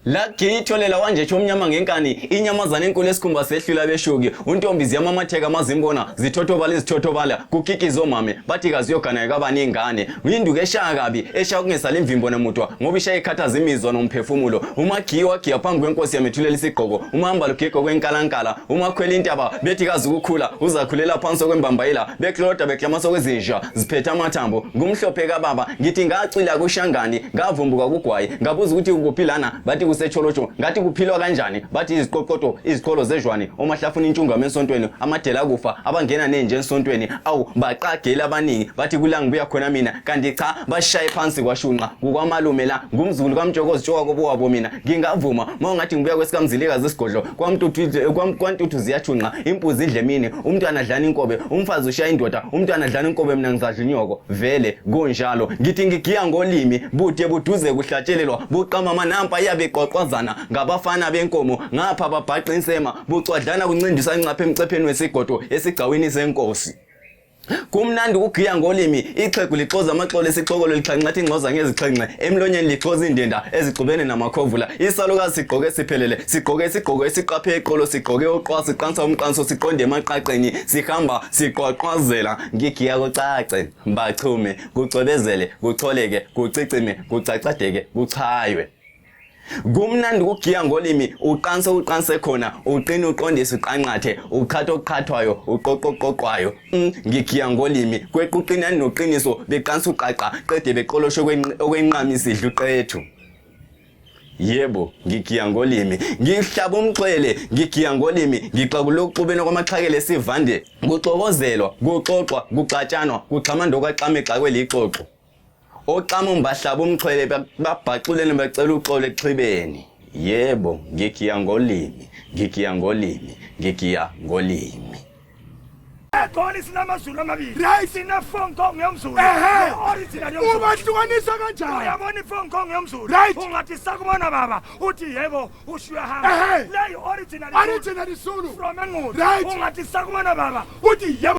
La githolela wanje chomnyama ngenkani inyamazana enkulu esikhumba sehlula beshuki untombi ziyamamatheka mazimbona zithotobala izithotobala kukikiza omame bathi kaziyogana kabani ingane uyinduku eshaya kabi eshaya kungesala imvimbo nemutwa ngoba ishaya ikhathaza imizwa nomphefumulo umagiwa giya phambi kwenkosi yamethulela isigqoko umahamba lugigo kwenkalankala umakhwela intaba bethi kazi ukukhula uzakhulela phansi kwembambayila bekloda beklamasa kwezinja ziphethe amathambo ngumhlophe kababa ngithi ngacila kushangani ngavumbuka kugwayi ngabuza ukuthi ukuphilana bathi kusecholotsho ngathi kuphilwa kanjani bathi iziqoqoto iziqholo zejwani omahlafuna intshungama esontweni amadela kufa abangena nenje esontweni awu baqagela abaningi bathi kulangibuya khona mina kanti cha bashaye phansi kwashunqa kukwamalume la ngumzulu kaMjokozi Jowa kobuwabo mina ngingavuma mawungathi ngibuya kwesikamzilikazi isigodlo kwantuthu ziyachunqa impuzi idle mini umntwana adlana inkobe umfazi ushaya indoda umntwana adlana inkobe mina ngizadla inyoko vele kunjalo ngithi ngigiya ngolimi bude buduze kuhlatshelelwa buqama manampa yabe qoqwazana ngabafana benkomo ngapha babhaqa insema bucwadlana kuncindisa incaphe emcepheni wesigodo esigcawini senkosi kumnandi ukugiya ngolimi ixhegu lixoza amaxolo esixokolo lixhanqatha ingxoza ngezixhenxe emlonyeni lixoza indenda ezigcubene namakhovula isalukazi sigqoke siphelele sigqoke isigqoko esiqaphe eqolo sigqoke oqwa siqansa umqanso siqonde emaqaqeni sihamba siqwaqwazela ngigiya kucace mbachume kucwebezele kucholeke kucicime kucacadeke kuchaywe kumnandi ukugiya ngolimi uqanse khona uqina uqondise uqanqathe ukhatha oqhathwayo uqoqoqoqwayo ngigiya ngolimi kwequqina noqiniso beqansa uqaqa qede beqolosho okwenqama isidlu qethu yebo ngigiya ngolimi ngihlaba umxwele ngigiya ngolimi ngixakula ukuxubena kwamaxhakele esivande kuxokozelwa kuxoxwa kucatshanwa kuxhamanda okwaqame xakwe lixoxo oqama umbahlaba umxhwele babhaxulene becela uxolo exhibeni yebo ngigiya ngolimi ngigiya ngolimi ngigiya ngolimi Khona sinamazulu amabili sina phone call ngiyomzulu original yomzulu ubahlukanisa kanjani uyabona iphone call ngiyomzulu ungathi sakubona baba uthi yebo ushiya hamba Ehe. leyo original Zulu from Engqondo Right. ungathi sakubona baba uthi yebo